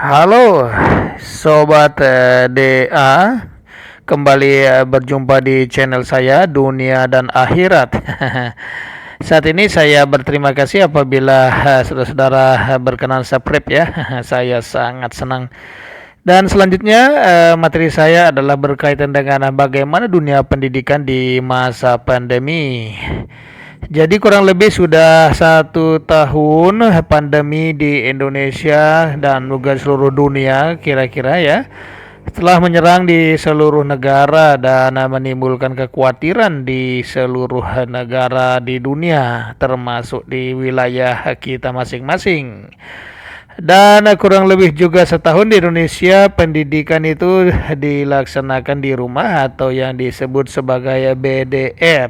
Halo Sobat DA, kembali berjumpa di channel saya Dunia dan Akhirat. Saat ini saya berterima kasih apabila saudara-saudara berkenan subscribe ya. Saya sangat senang. Dan selanjutnya materi saya adalah berkaitan dengan bagaimana dunia pendidikan di masa pandemi. Jadi kurang lebih sudah 1 tahun pandemi di Indonesia dan juga seluruh dunia kira-kira ya, telah menyerang di seluruh negara dan menimbulkan kekhawatiran di seluruh negara di dunia, termasuk di wilayah kita masing-masing. Dan kurang lebih juga setahun di Indonesia pendidikan itu dilaksanakan di rumah atau yang disebut sebagai BDR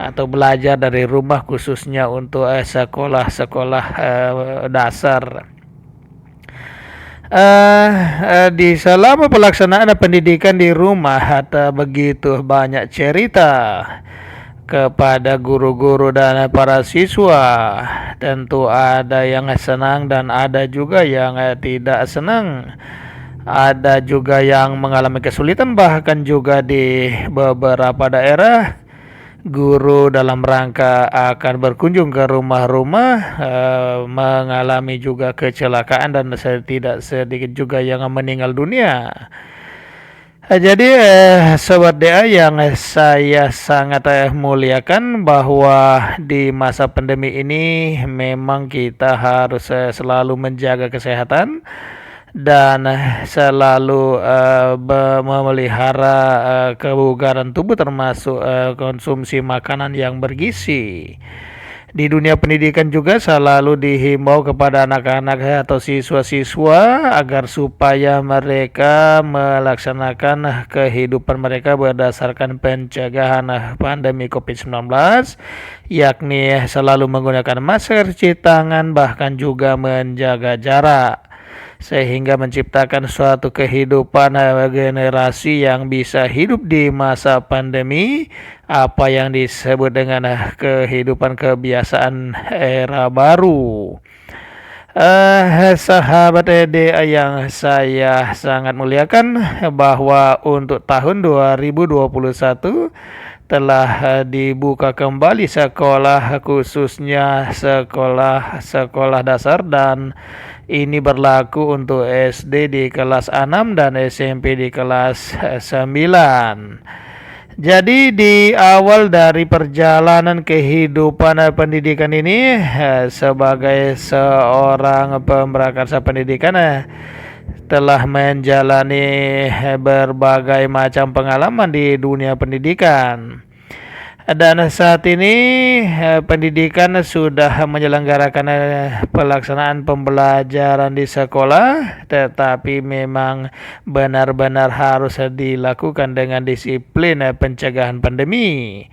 atau belajar dari rumah, khususnya untuk sekolah-sekolah dasar. Di selama pelaksanaan pendidikan di rumah ada begitu banyak cerita kepada guru-guru dan para siswa. Tentu ada yang senang dan ada juga yang tidak senang. Ada juga yang mengalami kesulitan, bahkan juga di beberapa daerah guru dalam rangka akan berkunjung ke rumah-rumah mengalami juga kecelakaan dan tidak sedikit juga yang meninggal dunia. Jadi Sobat DA yang saya sangat muliakan, bahwa di masa pandemi ini memang kita harus selalu menjaga kesehatan dan selalu memelihara kebugaran tubuh, termasuk konsumsi makanan yang bergizi. Di dunia pendidikan juga selalu dihimbau kepada anak-anak atau siswa-siswa agar supaya mereka melaksanakan kehidupan mereka berdasarkan pencegahan pandemi COVID-19, yakni selalu menggunakan masker, cuci tangan, bahkan juga menjaga jarak, sehingga menciptakan suatu kehidupan generasi yang bisa hidup di masa pandemi, apa yang disebut dengan kehidupan kebiasaan era baru. Sahabat EDA yang saya sangat muliakan, bahwa untuk tahun 2021 telah dibuka kembali sekolah, khususnya sekolah dasar, dan ini berlaku untuk SD di kelas 6 dan SMP di kelas 9. Jadi di awal dari perjalanan kehidupan pendidikan ini, sebagai seorang pemrakarsa pendidikan, telah menjalani berbagai macam pengalaman di dunia pendidikan. Dan saat ini pendidikan sudah menyelenggarakan pelaksanaan pembelajaran di sekolah, tetapi memang benar-benar harus dilakukan dengan disiplin pencegahan pandemi.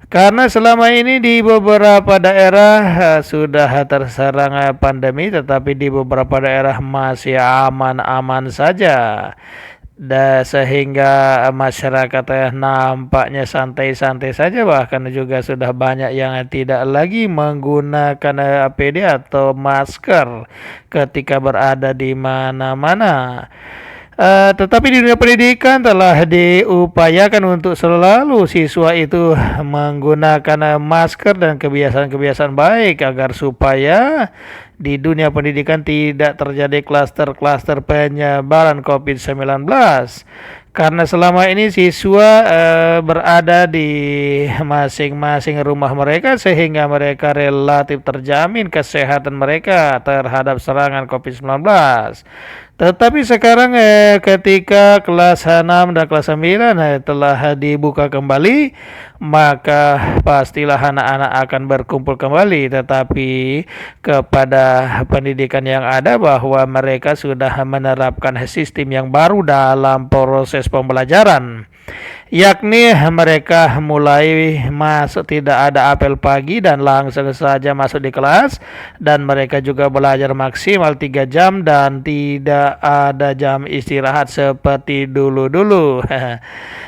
Karena selama ini di beberapa daerah sudah terserang pandemi, tetapi di beberapa daerah masih aman-aman saja. Sehingga masyarakat nampaknya santai-santai saja, bahkan juga sudah banyak yang tidak lagi menggunakan APD atau masker ketika berada di mana-mana. Tetapi di dunia pendidikan telah diupayakan untuk selalu siswa itu menggunakan masker dan kebiasaan-kebiasaan baik, agar supaya di dunia pendidikan tidak terjadi klaster-klaster penyebaran COVID-19. Karena selama ini siswa berada di masing-masing rumah mereka, sehingga mereka relatif terjamin kesehatan mereka terhadap serangan COVID-19. Tetapi sekarang ketika kelas 6 dan kelas 9 telah dibuka kembali, maka pastilah anak-anak akan berkumpul kembali, tetapi kepada pendidikan yang ada, bahwa mereka sudah menerapkan sistem yang baru dalam proses pembelajaran, yakni mereka mulai masuk, tidak ada apel pagi dan langsung saja masuk di kelas, dan mereka juga belajar maksimal 3 jam dan tidak ada jam istirahat seperti dulu-dulu.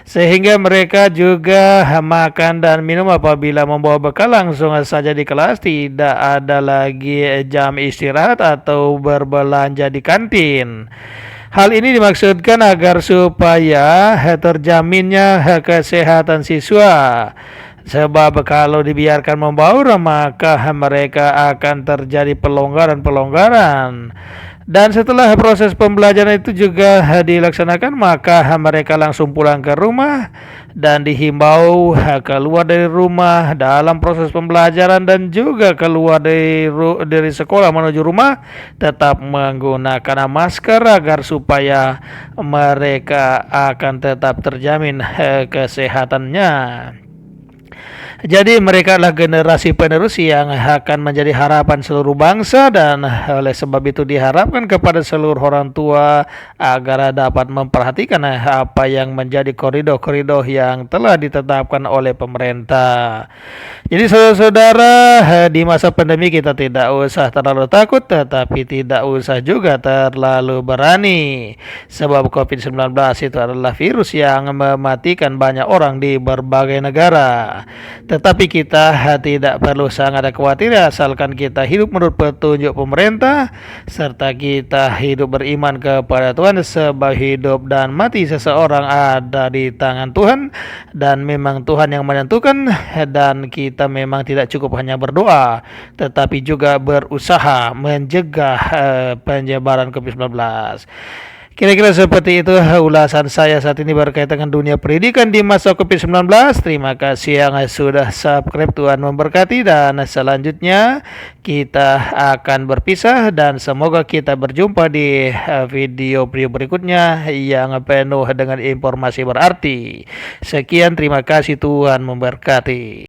Sehingga mereka juga makan dan minum apabila membawa bekal langsung saja di kelas, tidak ada lagi jam istirahat atau berbelanja di kantin. Hal ini dimaksudkan agar supaya terjaminnya kesehatan siswa. Sebab kalau dibiarkan membaur, maka mereka akan terjadi pelonggaran-pelonggaran. Dan setelah proses pembelajaran itu juga dilaksanakan, maka mereka langsung pulang ke rumah dan dihimbau keluar dari rumah dalam proses pembelajaran dan juga keluar dari sekolah menuju rumah tetap menggunakan masker agar supaya mereka akan tetap terjamin kesehatannya. Jadi mereka adalah generasi penerus yang akan menjadi harapan seluruh bangsa, dan oleh sebab itu diharapkan kepada seluruh orang tua agar dapat memperhatikan apa yang menjadi koridor-koridor yang telah ditetapkan oleh pemerintah. Jadi saudara-saudara, di masa pandemi kita tidak usah terlalu takut, tetapi tidak usah juga terlalu berani. Sebab COVID-19 itu adalah virus yang mematikan banyak orang di berbagai negara. Tetapi kita tidak perlu sangat khawatir asalkan kita hidup menurut petunjuk pemerintah serta kita hidup beriman kepada Tuhan, sebab hidup dan mati seseorang ada di tangan Tuhan dan memang Tuhan yang menentukan, dan kita memang tidak cukup hanya berdoa tetapi juga berusaha mencegah penyebaran COVID-19. Kira-kira seperti itu ulasan saya saat ini berkaitan dengan dunia pendidikan di masa COVID-19. Terima kasih yang sudah subscribe, Tuhan memberkati, dan selanjutnya kita akan berpisah dan semoga kita berjumpa di video berikutnya yang penuh dengan informasi berarti. Sekian, terima kasih, Tuhan memberkati.